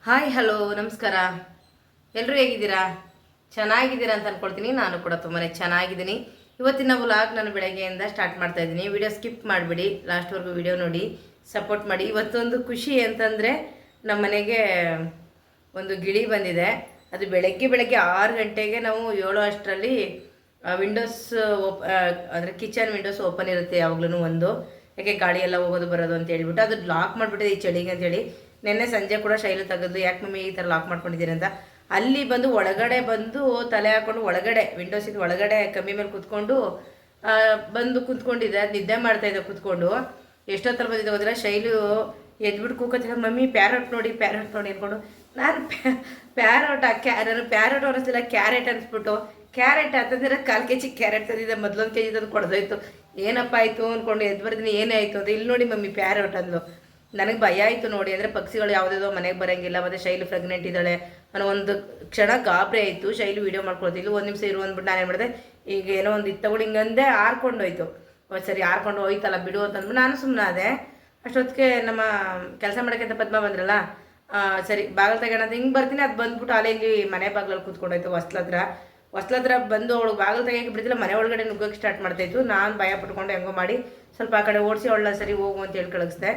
Hi hello ನಮಸ್ಕಾರ. ಎಲ್ಲರೂ ಹೇಗಿದ್ದೀರಾ? ಚೆನ್ನಾಗಿದ್ದೀರಾ ಅಂತ ಅಂದ್ಕೊಳ್ತೀನಿ. ನಾನು ಕೂಡ ತುಂಬಾ ಚೆನ್ನಾಗಿದ್ದೀನಿ. ಇವತ್ತಿನ ವ್ಲಾಗ್ ನಾನು ಬೆಳಗ್ಗೆಯಿಂದ ಸ್ಟಾರ್ಟ್ ಮಾಡ್ತಾ ಇದ್ದೀನಿ. ವಿಡಿಯೋ ಸ್ಕಿಪ್ ಮಾಡಿಬಿಡಿ, ಲಾಸ್ಟ್ವರೆಗೂ ವಿಡಿಯೋ ನೋಡಿ ಸಪೋರ್ಟ್ ಮಾಡಿ. ಇವತ್ತೊಂದು ಖುಷಿ ಅಂತಂದರೆ ನಮ್ಮ ಮನೆಗೆ ಒಂದು ಗಿಳಿ ಬಂದಿದೆ. ಅದು ಬೆಳಗ್ಗೆ 6 ಗಂಟೆಗೆ ನಾವು 7 ಅಷ್ಟರಲ್ಲಿ ವಿಂಡೋಸ್ ಅಂದರೆ ಕಿಚನ್ ವಿಂಡೋಸ್ ಓಪನ್ ಇರುತ್ತೆ ಯಾವಾಗ್ಲೂ ಒಂದು, ಯಾಕೆ ಗಾಳಿ ಎಲ್ಲ ಹೋಗೋದು ಬರೋದು ಅಂತ ಹೇಳಿಬಿಟ್ಟು ಅದು ಲಾಕ್ ಮಾಡಿಬಿಟ್ಟಿದೆ ಈ ಚಳಿಗೆ ಅಂತೇಳಿ. ನಿನ್ನೆ ಸಂಜೆ ಕೂಡ ಶೈಲು ತೆಗೆದು ಯಾಕೆ ಮಮ್ಮಿ ಈ ಥರ ಲಾಕ್ ಮಾಡ್ಕೊಂಡಿದ್ದೀರಿ ಅಂತ ಅಲ್ಲಿ ಬಂದು ಒಳಗಡೆ ಬಂದು ತಲೆ ಹಾಕ್ಕೊಂಡು ಒಳಗಡೆ ವಿಂಡೋಸಿಂದ ಒಳಗಡೆ ಕಮ್ಮಿ ಮೇಲೆ ಕೂತ್ಕೊಂಡು ಬಂದು ಕೂತ್ಕೊಂಡಿದ್ದೆ. ಅದು ನಿದ್ದೆ ಮಾಡ್ತಾಯಿದ್ದೆ ಕೂತ್ಕೊಂಡು. ಎಷ್ಟೊತ್ತರ ಬಂದಿದ್ದೆ ಹೋದ್ರೆ ಶೈಲು ಎದ್ಬಿಟ್ಟು ಕೂಕತ್ತಿಲ್ಲ, ಮಮ್ಮಿ ಪ್ಯಾರಟ್ ನೋಡಿ ಅಂದ್ಕೊಂಡು ನಾನು ಪ್ಯಾರಟ್ ನಾನು ಪ್ಯಾರಟ್ ಅನ್ನಿಸ್ತಿಲ್ಲ ಕ್ಯಾರೆಟ್ ಅನಿಸ್ಬಿಟ್ಟು ಕ್ಯಾರೆಟ್ ಅಂತಂದ್ರೆ 1/4 kg ಕ್ಯಾರೆಟ್ ತಂದಿದ್ದೆ. ಮೊದಲೊಂದು kg ತಂದು ಕೊಡ್ದೋಯ್ತು. ಏನಪ್ಪ ಆಯಿತು ಅಂದ್ಕೊಂಡು ಎದ್ದು ಬರ್ತೀನಿ, ಏನೇ ಆಯಿತು ಅಂತ. ಇಲ್ಲಿ ನೋಡಿ ಮಮ್ಮಿ ಪ್ಯಾರಟ್ ಅಂದ್ಲು. ನನಗೆ ಭಯ ಆಯಿತು ನೋಡಿ, ಅಂದರೆ ಪಕ್ಷಿಗಳು ಯಾವುದೇದೋ ಮನೆಗೆ ಬರೋಂಗಿಲ್ಲ, ಮತ್ತು ಶೈಲು ಪ್ರೆಗ್ನೆಂಟ್ ಇದ್ದಾಳೆ ಅನ್ನೋ ಒಂದು ಕ್ಷಣ ಗಾಬರಿ ಆಯಿತು. ಶೈಲು ವೀಡಿಯೋ ಮಾಡ್ಕೊಳ್ತಿಲ್ಲ, 1 ನಿಮಿಷ ಇರು ಅಂದ್ಬಿಟ್ಟು ನಾನು ಏನು ಮಾಡಿದೆ, ಈಗ ಏನೋ ಒಂದು ಇತ್ತು ತಗೊಂಡು ಹಿಂಗಂದೆ ಆರ್ಕೊಂಡು ಹೋಯ್ತು. ಸರಿ ಆರ್ಕೊಂಡು ಹೋಯ್ತಲ್ಲ ಬಿಡು ಅಂತಂದ್ಬಿಟ್ಟು ನಾನು ಸುಮ್ಮನೆ ಅದೇ. ಅಷ್ಟೊತ್ತಿಗೆ ನಮ್ಮ ಕೆಲಸ ಮಾಡೋಕ್ಕಿಂತ ಪದ್ಮ ಬಂದ್ರಲ್ಲ, ಸರಿ ಬಾಗಿಲು ತೆಗೋಣ ಅಂತ ಹಿಂಗೆ ಬರ್ತೀನಿ. ಅದು ಬಂದ್ಬಿಟ್ಟು ಅಲ್ಲೇ ಇಲ್ಲಿ ಮನೆ ಬಾಗಿಲಲ್ಲಿ ಕೂತ್ಕೊಂಡೋಯ್ತು ಹೊಸ್ಲತ್ರ ಬಂದು ಅವಳು ಬಾಗಿಲು ತೆಗಿಯೋಕೆ ಬಿಡ್ತಿಲ್ಲ, ಮನೆ ಒಳಗಡೆ ನುಗ್ಗೋಕ್ಕೆ ಸ್ಟಾರ್ಟ್ ಮಾಡ್ತಾಯಿತ್ತು. ನಾನು ಭಯ ಪಟ್ಕೊಂಡು ಹೆಂಗೋ ಮಾಡಿ ಸ್ವಲ್ಪ ಆ ಕಡೆ ಓಡಿಸಿ ಅವಳ ಸರಿ ಹೋಗು ಅಂತ ಹೇಳಿ ಕಳಿಸ್ದೆ.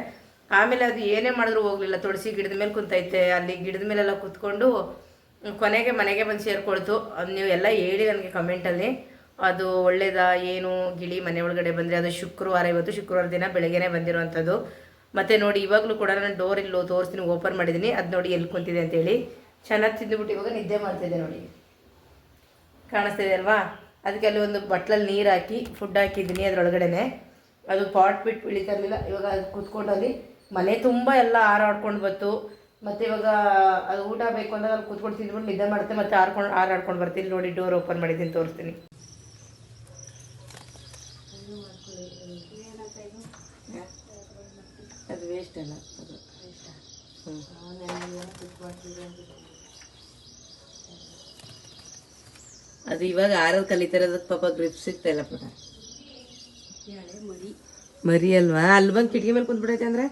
ಆಮೇಲೆ ಅದು ಏನೇ ಮಾಡಿದ್ರು ಹೋಗಲಿಲ್ಲ. ತುಳಸಿ ಗಿಡದ ಮೇಲೆ ಕುಂತೈತೆ, ಅಲ್ಲಿ ಗಿಡದ ಮೇಲೆಲ್ಲ ಕೂತ್ಕೊಂಡು ಕೊನೆಗೆ ಮನೆಗೆ ಬಂದು ಸೇರಿಕೊಳ್ತು. ನೀವು ಎಲ್ಲ ಹೇಳಿ ನನಗೆ ಕಮೆಂಟಲ್ಲಿ, ಅದು ಒಳ್ಳೇದಾ ಏನು ಗಿಳಿ ಮನೆ ಒಳಗಡೆ ಬಂದರೆ. ಅದು ಶುಕ್ರವಾರ, ಇವತ್ತು ಶುಕ್ರವಾರ ದಿನ ಬೆಳಗ್ಗೆನೇ ಬಂದಿರುವಂಥದ್ದು. ಮತ್ತು ನೋಡಿ ಇವಾಗಲೂ ಕೂಡ ನಾನು ಡೋರ್ ಇಲ್ಲೋ ತೋರಿಸ್ತೀನಿ, ಓಪನ್ ಮಾಡಿದ್ದೀನಿ. ಅದು ನೋಡಿ ಎಲ್ಲಿ ಕುಂತಿದೆ ಅಂತೇಳಿ. ಚೆನ್ನಾಗಿ ತಿಂದುಬಿಟ್ಟು ಇವಾಗ ನಿದ್ದೆ ಮಾಡ್ತಿದ್ದೆ ನೋಡಿ, ಕಾಣಿಸ್ತಿದೆ ಅಲ್ವಾ. ಅದಕ್ಕೆ ಅಲ್ಲಿ ಒಂದು ಬಟ್ಲಲ್ಲಿ ನೀರು ಹಾಕಿ ಫುಡ್ ಹಾಕಿದ್ದೀನಿ ಅದರೊಳಗಡೆ. ಅದು ಪಾಟ್ ಬಿಟ್ಟು ಇಳಿತಾ ಇರಲಿಲ್ಲ. ಇವಾಗ ಅದು ಕೂತ್ಕೊಂಡು ಅಲ್ಲಿ ಮನೆ ತುಂಬ ಎಲ್ಲ ಹಾರಾಡ್ಕೊಂಡು ಬಂತು. ಮತ್ತು ಇವಾಗ ಅದು ಊಟ ಬೇಕು ಅಂದಾಗ ಅಲ್ಲಿ ಕೂತ್ಕೊಂಡು ತಿಂದ್ಬಿಟ್ಟು ನಿದ್ದೆ ಮಾಡುತ್ತೆ, ಮತ್ತು ಹಾರಾಡ್ಕೊಂಡು ಬರ್ತೀನಿ. ನೋಡಿ ಡೋರ್ ಓಪನ್ ಮಾಡಿದ್ದೀನಿ, ತೋರಿಸ್ತೀನಿ. ಅದು ವೇಸ್ಟ್ ಅಲ್ಲ, ಅದು ಇವಾಗ ಆರೋದು ಕಲಿತಿರೋದಕ್ಕೆ ಪಾಪ ಗ್ರಿಪ್ ಸಿಗ್ತಾ ಇಲ್ಲ ಪುಟ. ಮರಿ ಅಲ್ವಾ, ಅಲ್ಲಿ ಬಂದು ಕಿಟಕಿ ಮೇಲೆ ಕುಂತ್ಬಿಡೈತೆ ಅಂದ್ರೆ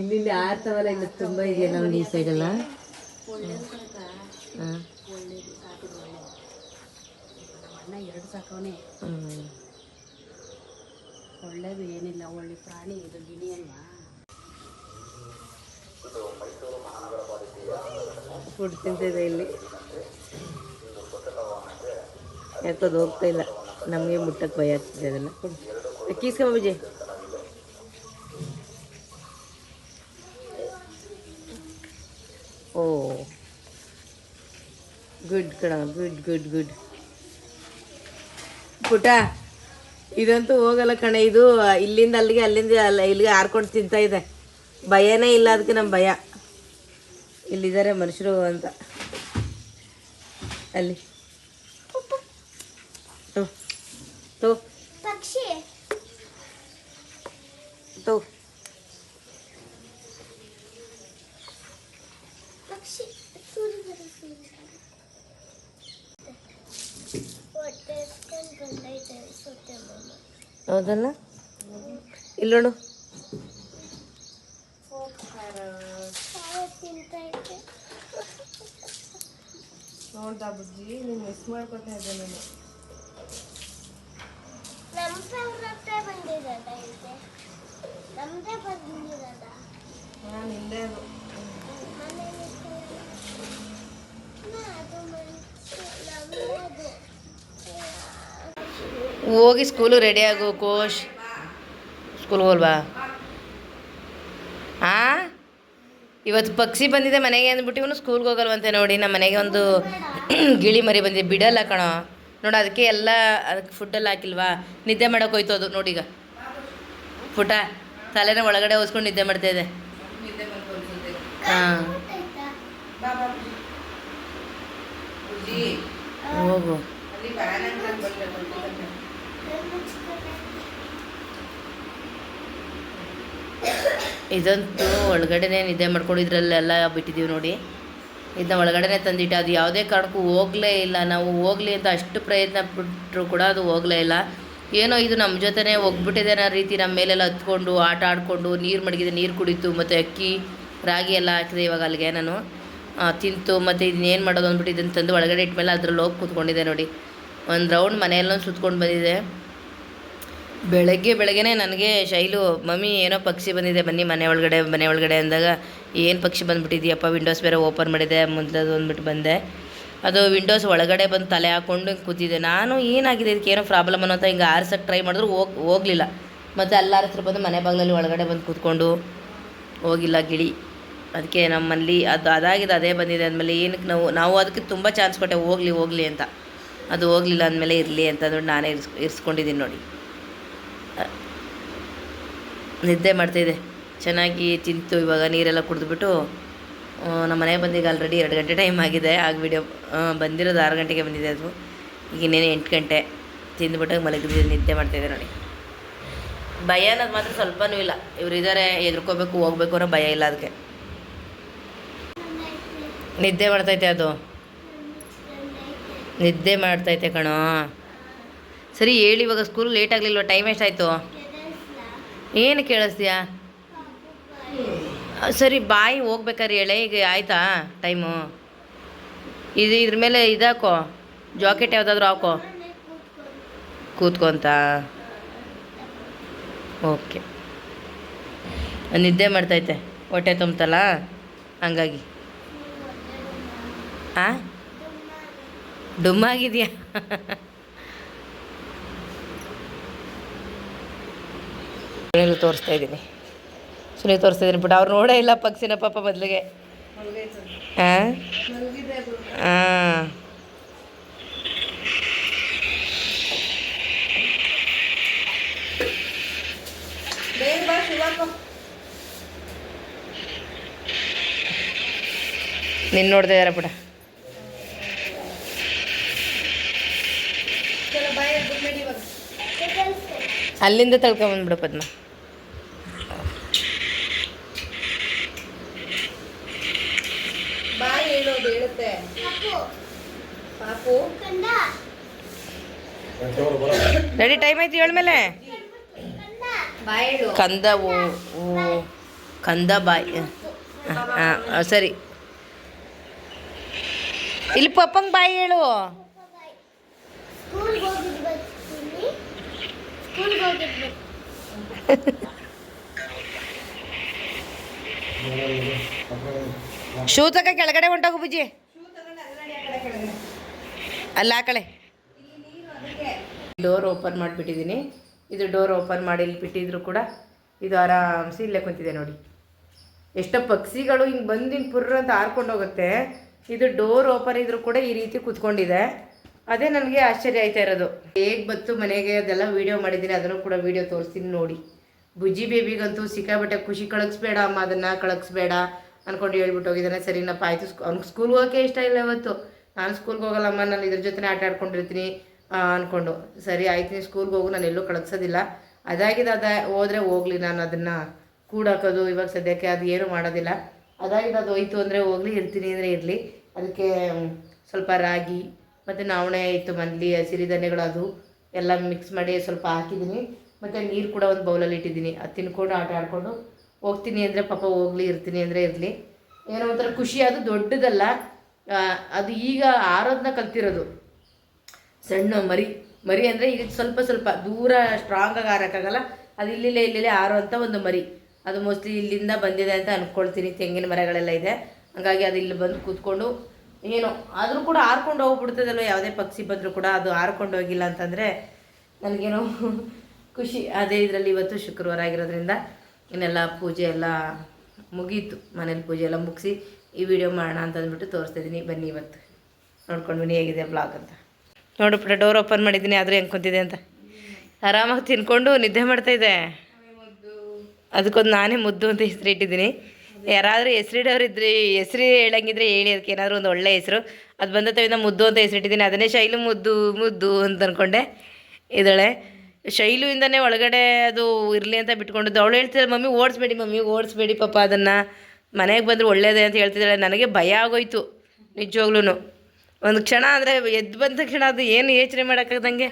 ಇಲ್ಲಿ ಆಡ್ತಾವಲ್ಲ, ಇಲ್ಲ ತುಂಬ ಇದೆಯಲ್ಲ ಒಂದು ಈ ಸೈಡಲ್ಲ. ಒಳ್ಳೇದು ಏನಿಲ್ಲ, ಒಳ್ಳೆ ಪ್ರಾಣಿ ಇದು ಗಿಣಿ ಅಲ್ವಾ. ಫುಡ್ ತಿಂತಿದೆ ಇಲ್ಲಿ, ಯಾಕದು ಹೋಗ್ತಾ ಇಲ್ಲ. ನಮಗೆ ಮುಟ್ಟಕ್ಕೆ ಭಯ ಆಗ್ತಿದೆ ಅದೆಲ್ಲ. ಕೀಸ್ಕೊ ವಿಜಯ್. ಓ ಗುಡ್ ಕಣ, ಗುಡ್ ಪುಟ. ಇದಂತೂ ಹೋಗಲ್ಲ ಕಣೆ, ಇದು ಇಲ್ಲಿಂದ ಅಲ್ಲಿಗೆ ಅಲ್ಲಿಂದ ಇಲ್ಲಿಗೆ ಹಾರ್ಕೊಂಡು ತಿಂತಾ ಇದೆ. ಭಯನೇ ಇಲ್ಲ ಅದಕ್ಕೆ, ನಮ್ಮ ಭಯ. ಇಲ್ಲಿದ್ದಾರೆ ಮನುಷ್ಯರು ಅಂತ ಅಲ್ಲಿ. तो पक्षी तो पक्षी ಹೌದಲ್ಲ. ಇಲ್ಲೋಡು ನೋಡ್ದಾ ಬುಜ್ಜಿ, ನೀನು ಮಿಸ್ ಮಾಡ್ಕೊತಾ ಇದ್ದೆ ನಾನು. ಹೋಗಿ ಸ್ಕೂಲು ರೆಡಿ ಆಗು ಕೋಶ್. ಸ್ಕೂಲ್ಗೆ ಹೋಲ್ವಾ? ಇವತ್ತು ಪಕ್ಷಿ ಬಂದಿದೆ ಮನೆಗೆ ಅಂದ್ಬಿಟ್ಟು ಇವನು ಸ್ಕೂಲ್ಗೆ ಹೋಗಲ್ವಂತೆ. ನೋಡಿ ನಮ್ಮ ಮನೆಗೆ ಒಂದು ಗಿಳಿ ಮರಿ ಬಂದಿದೆ, ಬಿಡಲ್ಲ ಕಣೋ. ನೋಡು ಅದಕ್ಕೆ ಎಲ್ಲ ಅದಕ್ಕೆ ಫುಡ್ಡೆಲ್ಲ ಹಾಕಿಲ್ವಾ, ನಿದ್ದೆ ಮಾಡೋಕೆ ಹೋಯ್ತು ಅದು. ನೋಡಿ ಈಗ ಪುಟ ತಲೆನ ಒಳಗಡೆ ಹೋಸ್ಕೊಂಡು ನಿದ್ದೆ ಮಾಡ್ತಾಯಿದೆ. ಹಾಂ ಹೋಗು. ಇದಂತೂ ಒಳಗಡೆನೇ ನಿದ್ದೆ ಮಾಡ್ಕೊಂಡಿದ್ರಲ್ಲೆಲ್ಲ ಬಿಟ್ಟಿದ್ದೀವಿ ನೋಡಿ. ಇದನ್ನ ಒಳಗಡೆ ತಂದಿಟ್ಟು ಅದು ಯಾವುದೇ ಕಾರಣಕ್ಕೂ ಹೋಗಲೇ ಇಲ್ಲ. ನಾವು ಹೋಗಲಿ ಅಂತ ಅಷ್ಟು ಪ್ರಯತ್ನ ಪಟ್ಟರು ಕೂಡ ಅದು ಹೋಗಲೇ ಇಲ್ಲ. ಏನೋ ಇದು ನಮ್ಮ ಜೊತೆನೇ ಹೋಗ್ಬಿಟ್ಟಿದೆ ಅನ್ನೋ ರೀತಿ ನಮ್ಮ ಮೇಲೆಲ್ಲ ಹತ್ಕೊಂಡು ಆಟ ಆಡಿಕೊಂಡು ನೀರು ಮಡಗಿದೆ, ನೀರು ಕುಡಿತು. ಮತ್ತು ಅಕ್ಕಿ ರಾಗಿ ಎಲ್ಲ ಹಾಕಿದೆ ಇವಾಗ ಅಲ್ಲಿಗೆ ನಾನು ತಿಂತು ಮತ್ತು ಇದನ್ನೇನು ಮಾಡೋದು ಅಂದ್ಬಿಟ್ಟು ಇದನ್ನು ತಂದು ಒಳಗಡೆ ಇಟ್ಮೇಲೆ ಅದ್ರಲ್ಲಿ ಹೋಗಿ ಕೂತ್ಕೊಂಡಿದ್ದೆ ನೋಡಿ. ಒಂದು ರೌಂಡ್ ಮನೆಯೆಲ್ಲ ಸುತ್ಕೊಂಡು ಬಂದಿದೆ. ಬೆಳಗ್ಗೆನೇ ನನಗೆ ಶೈಲು ಮಮ್ಮಿ ಏನೋ ಪಕ್ಷಿ ಬಂದಿದೆ ಬನ್ನಿ ಮನೆ ಒಳಗಡೆ ಅಂದಾಗ ಏನು ಪಕ್ಷಿ ಬಂದುಬಿಟ್ಟಿದ್ಯಪ್ಪ, ವಿಂಡೋಸ್ ಬೇರೆ ಓಪನ್ ಮಾಡಿದೆ ಮುಂದದು ಅಂದ್ಬಿಟ್ಟು ಬಂದೆ. ಅದು ವಿಂಡೋಸ್ ಒಳಗಡೆ ಬಂದು ತಲೆ ಹಾಕ್ಕೊಂಡು ಹಿಂಗೆ ಕೂತಿದ್ದೆ. ನಾನು ಏನಾಗಿದೆ ಇದಕ್ಕೆ ಏನೋ ಪ್ರಾಬ್ಲಮ್ ಅನ್ನೋ ಅಂತ ಹಿಂಗೆ ಆರ್ಸಕ್ಕೆ ಟ್ರೈ ಮಾಡಿದ್ರು ಹೋಗಲಿಲ್ಲ. ಮತ್ತು ಅಲ್ಲಿ ಹತ್ರ ಬಂದು ಮನೆ ಬಾಗಿಲಲ್ಲಿ ಒಳಗಡೆ ಬಂದು ಕೂತ್ಕೊಂಡು ಹೋಗಿಲ್ಲ ಗಿಳಿ. ಅದಕ್ಕೆ ನಮ್ಮಲ್ಲಿ ಅದಾಗಿದೆ ಅದೇ ಬಂದಿದೆ ಅಂದಮೇಲೆ ಏನಕ್ಕೆ ನಾವು ಅದಕ್ಕೆ ತುಂಬ ಚಾನ್ಸ್ ಕೊಟ್ಟೆ ಹೋಗಲಿ ಅಂತ. ಅದು ಹೋಗಲಿಲ್ಲ ಅಂದಮೇಲೆ ಇರಲಿ ಅಂತ ಅಂದ್ಬಿಟ್ಟು ನಾನೇ ಇರಿಸ್ಕೊಂಡಿದ್ದೀನಿ ನೋಡಿ. ನಿದ್ದೆ ಮಾಡ್ತಾಯಿದ್ದೆ ಚೆನ್ನಾಗಿ ತಿಂತು. ಇವಾಗ ನೀರೆಲ್ಲ ಕುಡಿದ್ಬಿಟ್ಟು ನಮ್ಮ ಮನೆಗೆ ಬಂದೀಗ ಆಲ್ರೆಡಿ 2 ಗಂಟೆ ಟೈಮ್ ಆಗಿದೆ. ಆಗ ವಿಡಿಯೋ ಬಂದಿರೋದು 6 ಗಂಟೆಗೆ ಬಂದಿದೆ. ಅದು ಈಗ ಇನ್ನೇನು 8 ಗಂಟೆ ತಿಂದುಬಿಟ್ಟು ಮಲಗಿದ್ದು ನಿದ್ದೆ ಮಾಡ್ತಾಯಿದ್ದೆ ನೋಡಿ. ಭಯ ಅನ್ನೋದು ಮಾತ್ರ ಸ್ವಲ್ಪನೂ ಇಲ್ಲ. ಇವ್ರು ಇದ್ದಾರೆ ಎದ್ರಕೋಬೇಕು ಹೋಗ್ಬೇಕು ಅನ್ನೋ ಭಯ ಇಲ್ಲ. ಅದಕ್ಕೆ ನಿದ್ದೆ ಮಾಡ್ತೈತೆ, ಅದು ನಿದ್ದೆ ಮಾಡ್ತೈತೆ ಕಣೋ. ಸರಿ ಹೇಳಿ, ಇವಾಗ ಸ್ಕೂಲ್ ಲೇಟ್ ಆಗಲಿಲ್ವ? ಟೈಮ್ ಎಷ್ಟಾಯಿತು? ಏನು ಕೇಳಿಸ್ತೀಯಾ? ಸರಿ ಬಾಯಿ ಹೋಗ್ಬೇಕಾದ್ರೆ ಹೇಳೆ. ಈಗ ಆಯಿತಾ ಟೈಮು? ಇದ್ರ ಮೇಲೆ ಇದಾಕೋ, ಜಾಕೆಟ್ ಯಾವುದಾದ್ರೂ ಹಾಕೋ, ಕೂತ್ಕೊಂತ. ಓಕೆ, ನಿದ್ದೆ ಮಾಡ್ತೈತೆ, ಹೊಟ್ಟೆ ತುಂಬ್ತಲ್ಲ ಹಂಗಾಗಿ. ಹಾಂ, ಡುಮ್ಮಾಗಿದೆಯಾ? ತೋರಿಸ್ತಾ ಇದ್ದೀನಿ ಬಿಟ್ಟು ಅವ್ರು ನೋಡೇ ಇಲ್ಲ ಪಕ್ಷಿನ ಪಾಪ ಬದಲಿಗೆ. ಹಾಂ ಹಾಂ, ನಿನ್ನ ನೋಡ್ತಾ ಇದಾರ ಬಿಡ. ಅಲ್ಲಿಂದ ತಳ್ಕೊಂಬಂದ್ಬಿಡು ಪದ್ಮ. ಬಾಯಿ ಹೇಳೋದು ಹೇಳುತ್ತೆ ಪಾಪು. ರೆಡಿ, ಟೈಮ್ ಆಯ್ತು ಹೇಳ್ಮೇಲೆ. ಕಂದ ಕಂದ ಬಾಯಿ. ಹಾಂ ಸರಿ, ಇಲ್ಲಿ ಪಪ್ಪಂಗೆ ಬಾಯಿ ಹೇಳು. ಶೂ ತಕ ಕೆಳಗಡೆ ಹೊಂಟೋಗು ಬುಜ್ಜಿ, ಅಲ್ಲ ಆ ಕಡೆ. ಡೋರ್ ಓಪನ್ ಮಾಡಿಬಿಟ್ಟಿದ್ದೀನಿ. ಇದು ಡೋರ್ ಓಪನ್ ಮಾಡಿ ಇಲ್ಲಿ ಬಿಟ್ಟಿದ್ರು ಕೂಡ ಇದು ಆರಾಮ್ಸಿ ಇಲ್ಲೇ ಕುಂತಿದೆ ನೋಡಿ. ಎಷ್ಟೋ ಪಕ್ಷಿಗಳು ಹಿಂಗೆ ಬಂದು ಹಿಂಗೆ ಪುರ್ರ ಅಂತ ಹಾರ್ಕೊಂಡು ಹೋಗುತ್ತೆ. ಇದು ಡೋರ್ ಓಪನ್ ಇದ್ರೂ ಕೂಡ ಈ ರೀತಿ ಕೂತ್ಕೊಂಡಿದೆ. ಅದೇ ನನಗೆ ಆಶ್ಚರ್ಯ ಆಯ್ತಾ ಇರೋದು. ಹೇಗೆ ಬತ್ತು ಮನೆಗೆ ಅದೆಲ್ಲ ವೀಡಿಯೋ ಮಾಡಿದ್ದೀನಿ, ಅದನ್ನು ಕೂಡ ವೀಡಿಯೋ ತೋರಿಸ್ತೀನಿ ನೋಡಿ. ಬುಜ್ಜಿ ಬೇಬಿಗಂತೂ ಸಿಕ್ಕಾಬಿಟ್ಟೆ ಖುಷಿ. ಕಳಿಸ್ಬೇಡ ಅಮ್ಮ, ಅದನ್ನು ಕಳಿಸ್ಬೇಡ ಅಂದ್ಕೊಂಡು ಹೇಳ್ಬಿಟ್ಟು ಹೋಗಿದ್ದಾನೆ. ಸರಿನಪ್ಪ ಆಯಿತು. ಅವ್ನಿಗೆ ಸ್ಕೂಲ್ಗೆ ಹೋಗೋಕ್ಕೆ ಇಷ್ಟ ಇಲ್ಲ ಇವತ್ತು. ನಾನು ಸ್ಕೂಲ್ಗೆ ಹೋಗಲ್ಲಮ್ಮ, ನಾನು ಇದ್ರ ಜೊತೆ ಆಟ ಆಡ್ಕೊಂಡಿರ್ತೀನಿ ಅಂದ್ಕೊಂಡು. ಸರಿ ಆಯ್ತು, ನೀನು ಸ್ಕೂಲ್ಗೆ ಹೋಗು, ನಾನು ಎಲ್ಲೂ ಕಳಿಸೋದಿಲ್ಲ. ಅದಾಗಿದೆ ಹೋದರೆ ಹೋಗಲಿ, ನಾನು ಅದನ್ನು ಕೂಡಾಕೋದು ಇವಾಗ ಸದ್ಯಕ್ಕೆ ಅದು ಏನೂ ಮಾಡೋದಿಲ್ಲ. ಅದಾಗಿದೆ ಅದು ಹೋಯ್ತು ಅಂದರೆ ಹೋಗಲಿ, ಇರ್ತೀನಿ ಅಂದರೆ ಇರಲಿ. ಅದಕ್ಕೆ ಸ್ವಲ್ಪ ರಾಗಿ ಮತ್ತು ನವಣೆ ಇತ್ತು ಮನೇಲಿ, ಸಿರಿಧಾನ್ಯಗಳು ಅದು ಎಲ್ಲ ಮಿಕ್ಸ್ ಮಾಡಿ ಸ್ವಲ್ಪ ಹಾಕಿದ್ದೀನಿ. ಮತ್ತು ನೀರು ಕೂಡ ಒಂದು ಬೌಲಲ್ಲಿ ಇಟ್ಟಿದ್ದೀನಿ. ಅದು ತಿನ್ಕೊಂಡು ಆಟ ಆಡಿಕೊಂಡು ಹೋಗ್ತೀನಿ ಅಂದರೆ ಪಾಪ ಹೋಗಲಿ, ಇರ್ತೀನಿ ಅಂದರೆ ಇರಲಿ. ಏನೋ ಒಂಥರ ಖುಷಿ. ಅದು ದೊಡ್ಡದಲ್ಲ, ಅದು ಈಗ ಆರೋದನ್ನ ಕಲ್ತಿರೋದು. ಸಣ್ಣ ಮರಿ ಅಂದರೆ ಈಗ ಸ್ವಲ್ಪ ದೂರ ಸ್ಟ್ರಾಂಗಾಗಿ ಆರೋಕ್ಕಾಗಲ್ಲ. ಅದು ಇಲ್ಲಿಲ್ಲೇ ಆರೋ ಅಂತ ಒಂದು ಮರಿ. ಅದು ಮೋಸ್ಟ್ಲಿ ಇಲ್ಲಿಂದ ಬಂದಿದೆ ಅಂತ ಅಂದ್ಕೊಳ್ತೀನಿ. ತೆಂಗಿನ ಮರಗಳೆಲ್ಲ ಇದೆ, ಹಾಗಾಗಿ ಅದು ಇಲ್ಲಿ ಬಂದು ಕೂತ್ಕೊಂಡು ಏನೋ ಆದರೂ ಕೂಡ ಹಾರ್ಕೊಂಡು ಹೋಗ್ಬಿಡ್ತದಲ್ವ. ಯಾವುದೇ ಪಕ್ಷಿ ಬಂದರೂ ಕೂಡ ಅದು ಹಾರ್ಕೊಂಡು ಹೋಗಿಲ್ಲ ಅಂತಂದರೆ ನನಗೇನೋ ಖುಷಿ. ಅದೇ ಇದರಲ್ಲಿ ಇವತ್ತು ಶುಕ್ರವಾರ ಆಗಿರೋದ್ರಿಂದ ಇನ್ನೆಲ್ಲ ಪೂಜೆ ಎಲ್ಲ ಮುಗೀತು. ಮನೇಲಿ ಪೂಜೆ ಎಲ್ಲ ಮುಗಿಸಿ ಈ ವಿಡಿಯೋ ಮಾಡೋಣ ಅಂತ ಅಂದ್ಬಿಟ್ಟು ತೋರಿಸ್ತಿದ್ದೀನಿ. ಬನ್ನಿ ಇವತ್ತು ನೋಡ್ಕೊಂಡು ಬನ್ನಿ ಹೇಗಿದೆ ಬ್ಲಾಗ್ ಅಂತ. ನೋಡ್ಬಿಟ್ರೆ ಡೋರ್ ಓಪನ್ ಮಾಡಿದ್ದೀನಿ, ಆದರೂ ಹೆಂಗೆ ಕುಂತಿದೆ ಅಂತ. ಆರಾಮಾಗಿ ತಿನ್ಕೊಂಡು ನಿದ್ದೆ ಮಾಡ್ತಾಯಿದ್ದೆ. ಅದಕ್ಕೊಂದು ನಾನೇ ಮುದ್ದು ಅಂತ ಹೆಸರು ಇಟ್ಟಿದ್ದೀನಿ. ಯಾರಾದರೂ ಹೆಸರಿಡೋರು ಇದ್ರಿ, ಹೆಸರು ಹೇಳಂಗಿದ್ರೆ ಹೇಳಿ, ಅದಕ್ಕೆ ಏನಾದರೂ ಒಂದು ಒಳ್ಳೆ ಹೆಸರು. ಅದು ಬಂದ ತವಿಂದ ಮುದ್ದು ಅಂತ ಹೆಸರಿಟ್ಟಿದ್ದೀನಿ. ಅದನ್ನೇ ಶೈಲು ಮುದ್ದು ಅಂತ ಅಂದ್ಕೊಂಡೆ. ಇದ್ದಾಳೆ ಶೈಲುವಿಂದನೇ ಒಳಗಡೆ ಅದು ಇರಲಿ ಅಂತ ಬಿಟ್ಕೊಂಡಿದ್ದು. ಅವಳು ಹೇಳ್ತಿದ್ದಾಳೆ, ಮಮ್ಮಿ ಓಡಿಸ್ಬೇಡಿ ಪಾಪ, ಅದನ್ನು ಮನೆಗೆ ಬಂದರೆ ಒಳ್ಳೇದೇ ಅಂತ ಹೇಳ್ತಿದ್ದಾಳೆ. ನನಗೆ ಭಯ ಆಗೋಯ್ತು ನಿಜವಾಗ್ಲೂ. ಒಂದು ಕ್ಷಣ ಅಂದರೆ ಎದ್ದು ಬಂದ ಕ್ಷಣ ಅದು ಏನು ಯೋಚನೆ ಮಾಡೋಕ್ಕಾಗ್ದಂಗೆ.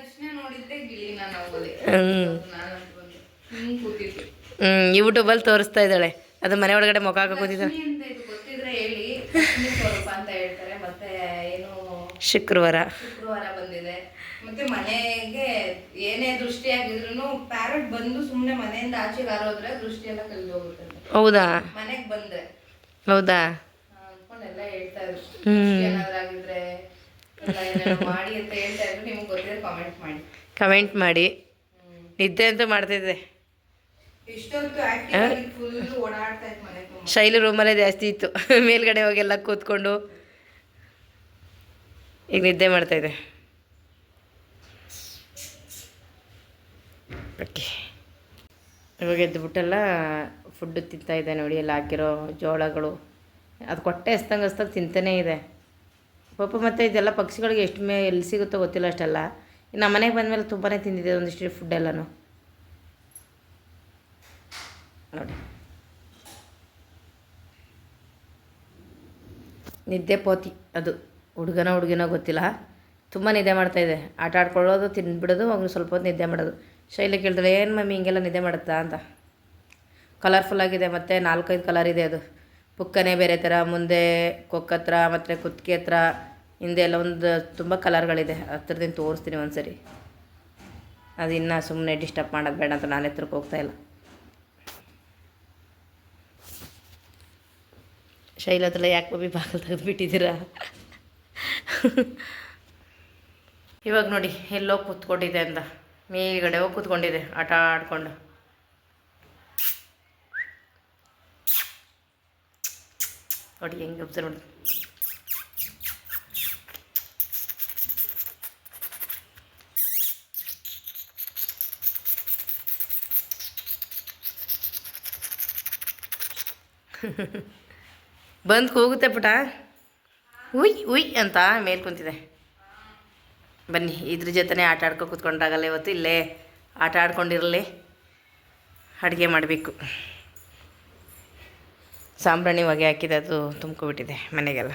ಯೂಟ್ಯೂಬಲ್ಲಿ ತೋರಿಸ್ತಾ ಇದ್ದಾಳೆ ಅದು ಮನೆ ಒಳಗಡೆ ಮುಖ ಹಾಕೋದಿದ್ದ ಲಕ್ಷ್ಮಿ ಅಂತ ಇದು ಗೊತ್ತಿದ್ರೆ ಹೇಳಿ, ಲಕ್ಷ್ಮಿ ಸ್ವರೂಪ ಅಂತ ಹೇಳ್ತಾರೆ. ಮತ್ತೆ ಏನು ಶುಕ್ರವಾರ ಬಂದಿದೆ. ಮತ್ತೆ ಮನೆಗೆ ಏನೇ ದೃಷ್ಟಿ ಆಗಿದ್ರು ಪ್ಯಾರೆಟ್ ಬಂದು ಸುಮ್ಮನೆ ಮನೆಯಿಂದ ಆಚೆಗೆ ಹಾರೋದ್ರೆ ದೃಷ್ಟಿ ಎಲ್ಲ ಕಲ್ಲು ಹೋಗುತ್ತೆ. ಹೌದಾ? ಮನೆಗೆ ಬಂದ್ರೆ ಹೌದಾ? ಅನ್ಕೊಂಡೆಲ್ಲ ಹೇಳ್ತಾ ಇದ್ರು. ದೃಷ್ಟಿ ಏನಾದ್ರು ಆಗಿದ್ರೆ ಎಲ್ಲ ಏನೇನೋ ಮಾಡಿ ಅಂತ ಹೇಳ್ತಾ ಇದ್ರು. ನಿಮ್ಗೆ ಗೊತ್ತಿದ್ರೆ ಕಮೆಂಟ್ ಮಾಡಿ. ನಿದ್ದೆ ಅಂತೂ ಮಾಡ್ತಿದ್ದೆ. ಇಷ್ಟೊತ್ತು ಆಕ್ಟಿವ್ ಆಗಿ ಫುಲ್ ಓಡಾಡ್ತಾ ಇತ್ತು ಮನೆ ತುಂಬ. ಶೈಲಿ ರೂಮಲ್ಲೇ ಜಾಸ್ತಿ ಇತ್ತು. ಮೇಲ್ಗಡೆ ಹೋಗೆಲ್ಲ ಕೂತ್ಕೊಂಡು ಈಗ ನಿದ್ದೆ ಮಾಡ್ತಾಯಿದ್ದೆ. ಓಕೆ, ಇವಾಗ ಎದ್ದುಬಿಟ್ಟೆಲ್ಲ ಫುಡ್ಡು ತಿಂತಾಯಿದ್ದೆ ನೋಡಿ. ಎಲ್ಲ ಹಾಕಿರೋ ಜೋಳಗಳು ಅದು ಕೊಟ್ಟೆ ಹಸ್ದಂಗೆ ತಿಂತಾನೇ ಇದೆ ಪಾಪ. ಮತ್ತು ಇದೆಲ್ಲ ಪಕ್ಷಿಗಳಿಗೆ ಎಷ್ಟು ಎಲ್ಲಿ ಸಿಗುತ್ತೋ ಗೊತ್ತಿಲ್ಲ ಅಷ್ಟೆಲ್ಲ. ನಮ್ಮ ಮನೆಗೆ ಬಂದಮೇಲೆ ತುಂಬಾ ತಿಂದಿದೆ ಒಂದಿಷ್ಟು ಫುಡ್ಡೆಲ್ಲನೂ ನೋಡಿ. ನಿದ್ದೆ ಪೋತಿ ಅದು ಹುಡುಗನೋ ಗೊತ್ತಿಲ್ಲ, ತುಂಬ ನಿದ್ದೆ ಮಾಡ್ತಾಯಿದೆ. ಆಟ ಆಡ್ಕೊಳ್ಳೋದು, ತಿಂದ್ಬಿಡೋದು, ಅವ್ನು ಸ್ವಲ್ಪ ಹೊತ್ತು ನಿದ್ದೆ ಮಾಡೋದು. ಶೈಲಿ ಕೇಳ್ತಾಳೆ, ಏನು ಮಮ್ಮಿ ಹಿಂಗೆಲ್ಲ ನಿದ್ದೆ ಮಾಡುತ್ತಾ ಅಂತ. ಕಲರ್ಫುಲ್ಲಾಗಿದೆ, ಮತ್ತು 4-5 ಕಲರ್ ಇದೆ. ಅದು ಪುಕ್ಕನೇ ಬೇರೆ ಥರ, ಮುಂದೆ ಕೊಕ್ಕತ್ರ ಮತ್ತು ಕುತ್ತಿಗೆ ಹತ್ರ, ಹಿಂದೆ ಎಲ್ಲ ಒಂದು ತುಂಬ ಕಲರ್ಗಳಿದೆ. ಹತ್ರದಿಂದ ತೋರಿಸ್ತೀನಿ ಒಂದು ಸರಿ. ಅದು ಇನ್ನೂ ಸುಮ್ಮನೆ ಡಿಸ್ಟರ್ಬ್ ಮಾಡೋದು ಬೇಡ ಅಂತ ನಾನು ಹತ್ರಕ್ಕೆ ಹೋಗ್ತಾಯಿಲ್ಲ. ಶೈಲ ಹತ್ರ ಯಾಕೆ ಮಮ್ಮಿ ಬಾಗಿಲು ತೆಗೆದುಬಿಟ್ಟಿದ್ದೀರಾ? ಇವಾಗ ನೋಡಿ ಎಲ್ಲೋ ಕೂತ್ಕೊಂಡಿದೆ ಅಂತ, ಮೇಲ್ಗಡೆ ಹೋಗಿ ಕೂತ್ಕೊಂಡಿದೆ ಆಟ ಆಡ್ಕೊಂಡು. ನೋಡಿ ಹೆಂಗೆ ಒಬ್ಸರ್ವ್ ನೋಡಿ. ಬಂದು ಕೂಗುತ್ತೆ ಪುಟ, ಉಯ್ ಅಂತ ಮೇಲೆ ಕುಂತಿದೆ. ಬನ್ನಿ, ಇದ್ರ ಜೊತೆ ಆಟ ಆಡ್ಕೊ ಕೂತ್ಕೊಂಡಾಗಲ್ಲ ಇವತ್ತು. ಇಲ್ಲೇ ಆಟ ಆಡ್ಕೊಂಡಿರಲಿ. ಅಡುಗೆ ಮಾಡಬೇಕು. ಸಾಂಬ್ರಾಣಿ ಹೊಗೆ ಹಾಕಿದೆ, ಅದು ತುಂಬ್ಕೊಬಿಟ್ಟಿದೆ ಮನೆಗೆಲ್ಲ.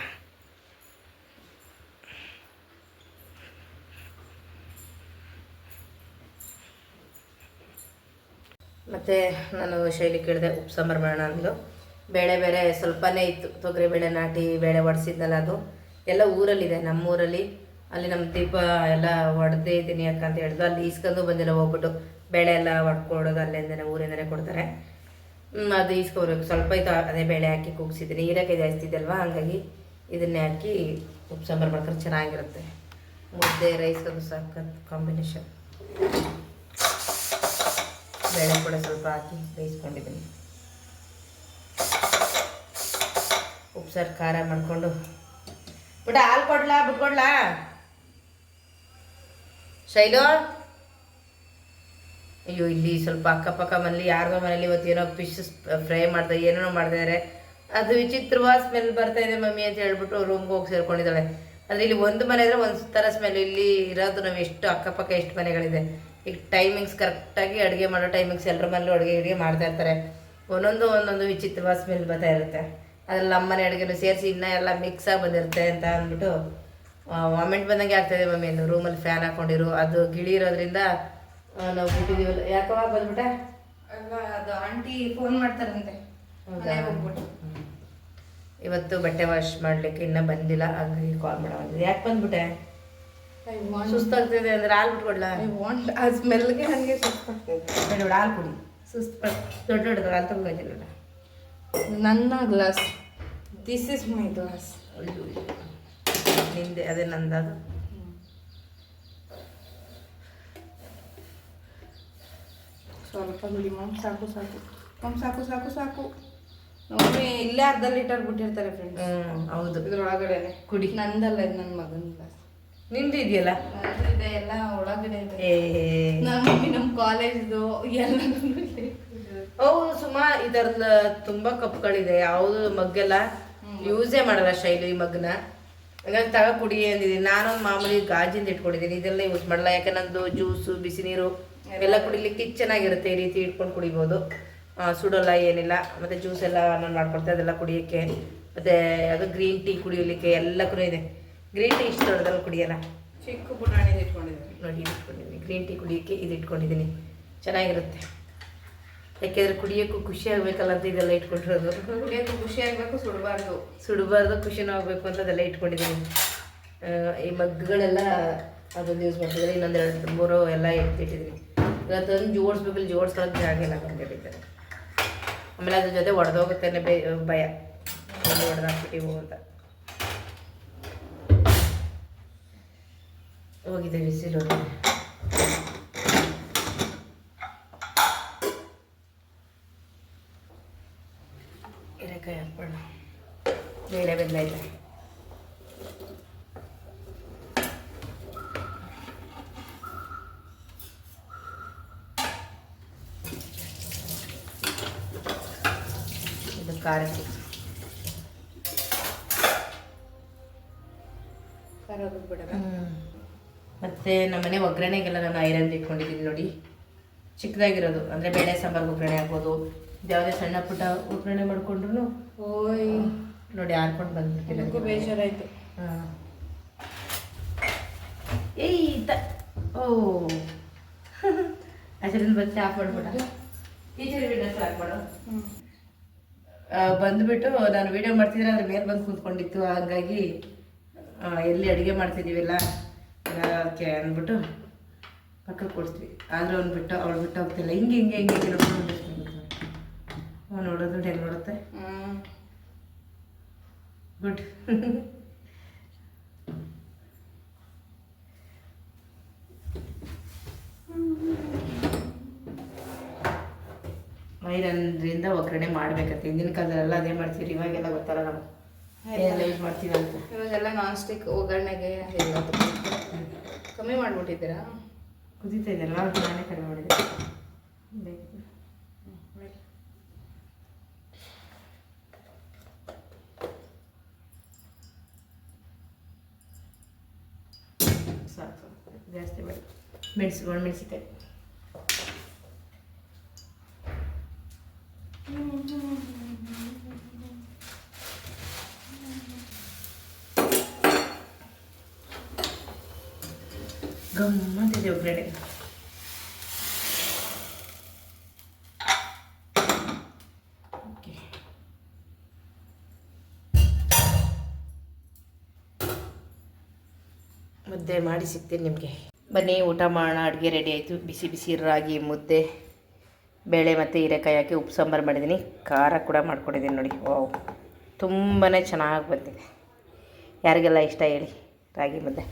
ಮತ್ತು ನಾನು ಶೈಲಿ ಕೇಳಿದೆ ಉಪ್ಪು ಸಾಂಬಾರು ಮಾಡೋಣ ಅಂದ್ಲು. ಬೇಳೆ ಬೇರೆ ಸ್ವಲ್ಪನೇ ಇತ್ತು, ತೊಗರಿ ಬೇಳೆ ನಾಟಿ ಬೇಳೆ ಒಡಿಸಿದ್ನಲ್ಲ, ಅದು ಎಲ್ಲ ಊರಲ್ಲಿದೆ, ನಮ್ಮೂರಲ್ಲಿ. ಅಲ್ಲಿ ನಮ್ಮ ದೀಪ ಎಲ್ಲ ಒಡೆದೇ ಇದ್ದೀನಿ ಯಾಕಂತ ಹೇಳಿದ್ರು. ಅಲ್ಲಿ ಈಸ್ಕೊಂಡು ಬಂದಿಲ್ಲ, ಹೋಗ್ಬಿಟ್ಟು ಬೇಳೆ ಎಲ್ಲ ಒಡ್ಕೊಡೋದು ಅಲ್ಲಿಂದನೇ ಊರಿಂದನೇ ಕೊಡ್ತಾರೆ. ಅದು ಈಸ್ಕೊಬೇಕು. ಸ್ವಲ್ಪ ಇತ್ತು, ಅದೇ ಬೇಳೆ ಹಾಕಿ ಕೂಗಿಸಿದ್ದೀನಿ. ಹೀರೆಕಾಯಿ ಜಾಸ್ತಿ ಇದೆ ಅಲ್ವಾ, ಹಂಗಾಗಿ ಇದನ್ನೇ ಹಾಕಿ ಉಪ್ಪು ಸಾಂಬಾರು ಮಾಡ್ತಾರೆ, ಚೆನ್ನಾಗಿರುತ್ತೆ. ಮುದ್ದೆ ರೈಸ್ಗೊಂದು ಸಖತ್ ಕಾಂಬಿನೇಷನ್. ಬೇಳೆ ಕೂಡ ಸ್ವಲ್ಪ ಹಾಕಿ ಬೇಯಿಸ್ಕೊಂಡಿದ್ದೀನಿ. ಉಪ್ಸಾರು ಖಾರ ಮಾಡಿಕೊಂಡು ಬಿಟ್ಟು ಹಾಲು ಕೊಡ್ಲಾ ಬಿಟ್ಕೊಡ್ಲಾ ಶೈಲು? ಅಯ್ಯೋ, ಇಲ್ಲಿ ಸ್ವಲ್ಪ ಅಕ್ಕಪಕ್ಕ ಮನೇಲಿ ಯಾರಿಗೋ ಮನೇಲಿ ಇವತ್ತು ಏನೋ ಫಿಶ್ ಫ್ರೈ ಮಾಡ್ದೆ, ಏನೇನೋ ಮಾಡ್ತಿದ್ದಾರೆ. ಅದು ವಿಚಿತ್ರವಾದ ಸ್ಮೆಲ್ ಬರ್ತಾ ಇದೆ ಮಮ್ಮಿ ಅಂತ ಹೇಳ್ಬಿಟ್ಟು ರೂಮ್ಗೆ ಹೋಗಿ ಸೇರ್ಕೊಂಡಿದ್ದಾಳೆ. ಆದರೆ ಇಲ್ಲಿ ಒಂದು ಮನೆ ಇದ್ರೆ ಒಂದು ಥರ ಸ್ಮೆಲ್. ಇಲ್ಲಿ ಇರೋದು ನಾವು ಎಷ್ಟು ಅಕ್ಕಪಕ್ಕ ಎಷ್ಟು ಮನೆಗಳಿದೆ. ಈಗ ಟೈಮಿಂಗ್ಸ್ ಕರೆಕ್ಟಾಗಿ ಅಡುಗೆ ಮಾಡೋ ಟೈಮಿಂಗ್ಸ್ ಎಲ್ಲರ ಮನೇಲೂ ಅಡುಗೆ ಮಾಡ್ತಾ ಇರ್ತಾರೆ. ಒಂದೊಂದು ವಿಚಿತ್ರವಾದ ಸ್ಮೆಲ್ ಬರ್ತಾ ಇರುತ್ತೆ. ಅದ್ರಲ್ಲಿ ನಮ್ಮನೆ ಅಡುಗೆನೂ ಸೇರಿಸಿ ಇನ್ನೂ ಎಲ್ಲ ಮಿಕ್ಸಾಗಿ ಬಂದಿರುತ್ತೆ ಅಂತ ಅಂದ್ಬಿಟ್ಟು ವಾಮೆಂಟ್ ಬಂದಂಗೆ ಆಗ್ತಾಯಿದೆ ಮಮ್ಮಿ ಎಂದು. ರೂಮಲ್ಲಿ ಫ್ಯಾನ್ ಹಾಕ್ಕೊಂಡಿರು, ಅದು ಗಿಳಿ ಇರೋದ್ರಿಂದ ನಾವು ಬಿಟ್ಟಿದ್ದೀವಲ್ಲ. ಯಾಕವ ಬಂದ್ಬಿಟ್ಟ? ಅಲ್ಲ, ಅದು ಆಂಟಿ ಫೋನ್ ಮಾಡ್ತಾರಂತೆ. ಇವತ್ತು ಬಟ್ಟೆ ವಾಶ್ ಮಾಡಲಿಕ್ಕೆ ಇನ್ನೂ ಬಂದಿಲ್ಲ, ಹಾಗಾಗಿ ಕಾಲ್ ಮಾಡೋದು. ಯಾಕೆ ಬಂದ್ಬಿಟ್ಟೆ? ಸುಸ್ತಾಗ್ತಿದೆ ಅಂದರೆ ಹಾಲು ಬಿಟ್ಕೊಡ್ಲಾ? ಆ ಸ್ಮೆಲ್ಗೆ ನನಗೆ ಸುಸ್ತಾಗ್ತಿದೆ. ಬೇಡ, ಹಾಲು ಕುಡಿ. ಸುಸ್ತು ದೊಡ್ಡ ಹಾಲು ತಗೊಂಡಿಲ್ಲ. ನನ್ನ glass, this is my glass. ನಿಂದೆ, ಅದೇ ನಂದದು. ಸ್ವಲ್ಪ ಬಿಡಿ ಮಮ್, ಸಾಕು ಮಮ್, ಸಾಕು. ನೋಡಿ, ಇಲ್ಲೇ ಅರ್ಧ ಲೀಟರ್ ಬಿಟ್ಟಿರ್ತಾರೆ ಫ್ರೆಂಡ್ಸ್. ಹೌದು, ಇದ್ರೊಳಗಡೆನೆ ಕುಡಿ. ನಂದಲ್ಲ, ಇದು ನನ್ನ ಮಗನ ಗ್ಲಾಸ್. ನಿಂದು ಇದೆಯಲ್ಲ, ಇದೆ ಎಲ್ಲ ಒಳಗಡೆ ಇದೆ. ನಮ್ಮ ಕಾಲೇಜ್ದು ಎಲ್ಲ. ಹೌದು ಸುಮಾ, ಇದರಲ್ಲಿ ತುಂಬ ಕಪ್ಗಳಿದೆ. ಯಾವುದು ಮಗ್ಗೆಲ್ಲ ಯೂಸೇ ಮಾಡಲ್ಲ ಶೈಲಿ ಈ ಮಗ್ನ. ಹಂಗಾಗಿ ತಗ ಕುಡಿ ಅಂದಿದ್ದೀನಿ. ನಾನೊಂದು ಮಾಮೂಲಿ ಗಾಜಿಂದ ಇಟ್ಕೊಂಡಿದ್ದೀನಿ, ಇದೆಲ್ಲ ಯೂಸ್ ಮಾಡಲ್ಲ. ಯಾಕೆ ನಂದು ಜ್ಯೂಸು ಬಿಸಿ ನೀರು ಎಲ್ಲ ಕುಡಿಲಿಕ್ಕೆ ಚೆನ್ನಾಗಿರುತ್ತೆ. ಈ ರೀತಿ ಇಟ್ಕೊಂಡು ಕುಡಿಬೋದು, ಸುಡೋಲ್ಲ ಏನಿಲ್ಲ. ಮತ್ತು ಜ್ಯೂಸ್ ಎಲ್ಲ ನಾನು ಮಾಡ್ಕೊಡ್ತೆ, ಅದೆಲ್ಲ ಕುಡಿಯೋಕ್ಕೆ. ಮತ್ತು ಅದು ಗ್ರೀನ್ ಟೀ ಕುಡಿಯೋಲಿಕ್ಕೆ ಎಲ್ಲಕ್ಕೂ ಇದೆ. ಗ್ರೀನ್ ಟೀ ಇಷ್ಟು ದೊಡ್ಡದಲ್ಲಿ ಕುಡಿಯೋಲ್ಲ, ಚಿಕ್ಕ ಪುಟಾಣಿದು ಇಟ್ಕೊಂಡಿದ್ದೀನಿ ನೋಡಿ. ಇಟ್ಕೊಂಡಿದ್ದೀನಿ ಗ್ರೀನ್ ಟೀ ಕುಡಿಯೋಕ್ಕೆ, ಇದು ಇಟ್ಕೊಂಡಿದ್ದೀನಿ, ಚೆನ್ನಾಗಿರುತ್ತೆ. ಯಾಕೆಂದರೆ ಕುಡಿಯೋಕ್ಕೂ ಖುಷಿ ಆಗಬೇಕಲ್ಲ ಅಂತ ಇದೆಲ್ಲ ಇಟ್ಕೊಂಡಿರೋದು. ಕುಡಿಯೋದು ಖುಷಿ ಆಗಬೇಕು, ಸುಡಬಾರ್ದು. ಸುಡಬಾರ್ದು, ಖುಷಿನೂ ಆಗಬೇಕು ಅಂತ ಅದೆಲ್ಲ ಇಟ್ಕೊಂಡಿದ್ದೀನಿ. ಈ ಮಗ್ಗಳೆಲ್ಲ ಅದೊಂದು ಯೂಸ್ ಮಾಡ್ತಿದ್ದಾರೆ, ಇನ್ನೊಂದು 2-3 ಎಲ್ಲ ಎತ್ತಿಟ್ಟಿದ್ದೀನಿ. ಇವತ್ತೊಂದು ಜೋಡಿಸ್ಬೇಕು, ಇಲ್ಲಿ ಜೋಡಿಸ್ಕೊಳಕ್ಕೆ ಜಾಗ ಇಲ್ಲ ಬಂದಿದ್ದಾರೆ. ಆಮೇಲೆ ಅದ್ರ ಜೊತೆ ಒಡೆದೋಗುತ್ತೆ ಭಯ, ಹೊಡೆದಾಕ್ಬಿಟ್ಟಿವು ಅಂತ. ಹೋಗಿದೆ ಬಿಸಿಲು. ಹೀರೆಕಾಯಿ ಹಾಕ್ಬೋಣ, ಬೇಳೆ ಬೆಂದೈತೆ. ಇದು ಖಾರಕ್ಕೆ ಖಾರ ಬಿಡೋಣ. ಮತ್ತು ನಮ್ಮನೆ ಒಗ್ಗರಣೆಗೆಲ್ಲ ನಾನು ಐರನ್ ಇಟ್ಕೊಂಡಿದ್ದೀನಿ ನೋಡಿ, ಚಿಕ್ಕದಾಗಿರೋದು. ಅಂದರೆ ಬೇಳೆ ಸಾಂಬಾರು ಒಗ್ಗರಣೆ ಆಗ್ಬೋದು, ಯಾವುದೇ ಸಣ್ಣ ಪುಟ್ಟ ಒಗ್ಗರಣೆ ಮಾಡಿಕೊಂಡ್ರು ಓಯ್ ನೋಡಿ ಹಾರ್ಕೊಂಡು ಬಂದ್ಬಿಡ್ತೀನಿ. ಬೇಜಾರಾಯಿತು. ಹಾಂ ಏಯ್ ಓ ಅದರಿಂದ ಮತ್ತೆ ಆಫ್ ಮಾಡ್ಬಿಟ್ಟು ಟೀಚರ್ ವಿಡಿಯೋಸ್ ಆಫ್ ಮಾಡು. ಬಂದುಬಿಟ್ಟು ನಾನು ವೀಡಿಯೋ ಮಾಡ್ತಿದ್ರೆ ಅದ್ರ ಮೇಲೆ ಬಂದು ಕೂತ್ಕೊಂಡಿತ್ತು. ಹಾಗಾಗಿ ಎಲ್ಲಿ ಅಡುಗೆ ಮಾಡ್ತಿದ್ದೀವಿಲ್ಲ ಅದಕ್ಕೆ ಅಂದ್ಬಿಟ್ಟು ಪಕ್ಕಕ್ಕೆ ಕೊಡ್ತೀವಿ. ಆದರೂ ಅವ್ನು ಬಿಟ್ಟು ಅವಳು ಬಿಟ್ಟು ಹೋಗ್ತಿಲ್ಲ. ಹಿಂಗೆ ಹಿಂಗೆ ಹಿಂಗೆ ನೋಡ್ಕೊಂಡು ನೋಡೋದು ಹೆಂಗೆ ನೋಡುತ್ತೆ. ಗುಡ್. ಐರನ್ರಿಂದ ಒಗ್ಗರಣೆ ಮಾಡ್ಬೇಕಂತ. ಹಿಂದಿನ ಕಾಲದಲ್ಲೆಲ್ಲ ಅದೇ ಮಾಡ್ತೀವಿ, ಇವಾಗೆಲ್ಲ ಗೊತ್ತಲ್ಲ ನಾವು ಏನೆಲ್ಲ ಯೂಸ್ ಮಾಡ್ತೀವಿ ಅಂತ. ಇವಾಗೆಲ್ಲ ನಾನ್ ಸ್ಟಿಕ್ ಒಗ್ಗರಣೆಗೆ ಎಲ್ಲ ಕಮ್ಮಿ ಮಾಡಿಬಿಟ್ಟಿದ್ದೀರಾ? ಕುದೀತಾ ಇದೆಯಲ್ಲ, ನಾನೇ ಕಡಿಮೆ ಮಾಡಿದ್ದೆ. ಸಾಕು, ಜಾಸ್ತಿ ಬೇಡ. ಒಣಮೆಣಸಿಕಾಯಿ ಗಮ್ಮಂತಿದೆ ಒಗ್ಗರಣೆ. ಮುದ್ದೆ ಮಾಡಿ ಸಿಗ್ತೀನಿ ನಿಮಗೆ. ಬನ್ನಿ ಊಟ ಮಾಡೋಣ. ಅಡುಗೆ ರೆಡಿ ಆಯಿತು. ಬಿಸಿ ಬಿಸಿ ರಾಗಿ ಮುದ್ದೆ, ಬೇಳೆ ಮತ್ತು ಹೀರೆಕಾಯಿ ಹಾಕಿ ಉಪ್ಪು ಸಾಂಬಾರು ಮಾಡಿದ್ದೀನಿ. ಖಾರ ಕೂಡ ಮಾಡ್ಕೊಂಡಿದ್ದೀನಿ ನೋಡಿ. ವಾವ್, ತುಂಬಾ ಚೆನ್ನಾಗಿ ಬಂದಿದೆ. ಯಾರಿಗೆಲ್ಲ ಇಷ್ಟ ಹೇಳಿ ರಾಗಿ ಮುದ್ದೆ.